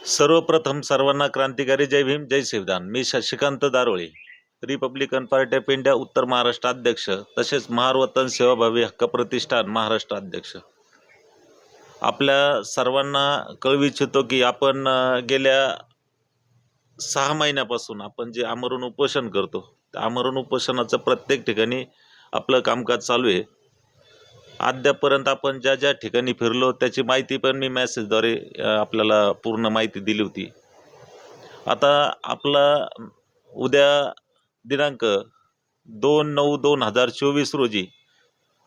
सर्वप्रथम सर्वांना क्रांतिकारी जय भीम जय संविधान। मी Shashikant Darole, Republican Party of India उत्तर महाराष्ट्र अध्यक्ष, तसेच महारवतन सेवाभावी हक्क प्रतिष्ठान महाराष्ट्र अध्यक्ष। आपल्या सर्वांना कळवू इच्छितो की आपण गेल्या 6 महिन्यापासून आपण जे आमरण उपोषण करतो, त्या आमरण उपोषणाचं प्रत्येक ठिकाणी आपलं कामकाज चालू आहे। अद्यापर्यंत आपण ज्या ज्या ठिकाणी फिरलो त्याची माहिती पण मी मेसेजद्वारे आपल्याला पूर्ण माहिती दिली होती। आता आपला उद्या दिनांक 2/9/2024 रोजी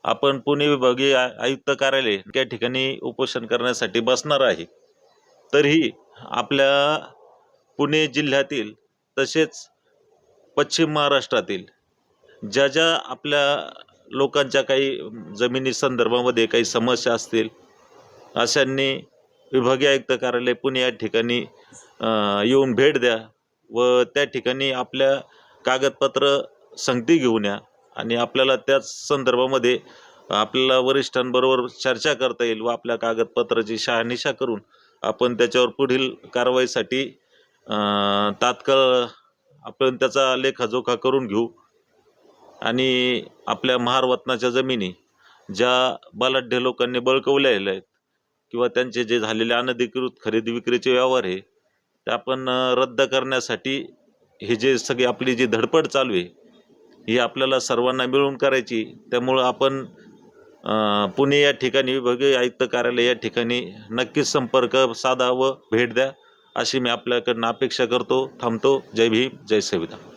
आपण पुणे विभागीय आयुक्त कार्यालय या ठिकाणी उपोषण करण्यासाठी बसणार आहे। तरीही आपल्या पुणे जिल्ह्यातील तसेच पश्चिम महाराष्ट्रातील ज्या ज्या आपल्या लोकांच्या काही जमिनी संदर्भामध्ये काही समस्या असतील, अशांनी विभागीय आयुक्त कार्यालय पुणे या ठिकाणी येऊन भेट द्या व त्या ठिकाणी आपल्या कागदपत्र संगती घेऊन या आणि आपल्याला त्याच संदर्भामध्ये आपल्याला वरिष्ठांबरोबर चर्चा करता येईल व आपल्या कागदपत्राची शहानिशा करून आपण त्याच्यावर पुढील कारवाईसाठी तात्काळ आपण त्याचा लेखाजोखा करून घेऊ। आणि आपल्या महारवतनाच्या जमिनी ज्या बलाढ्य लोकांनी बळकवलेल्या आहेत किंवा त्यांचे जे झालेले अनधिकृत खरेदी विक्रीचे व्यवहार आहे ते आपण रद्द करण्यासाठी हे जे सगळी आपली जी धडपड चालू आहे ही आपल्याला सर्वांना मिळून करायची। त्यामुळे आपण पुणे या ठिकाणी विभागीय आयुक्त कार्यालय या ठिकाणी नक्कीच संपर्क साधा व भेट द्या अशी मी आपल्याकडून अपेक्षा करतो। थांबतो। जय भीम जय संविधान।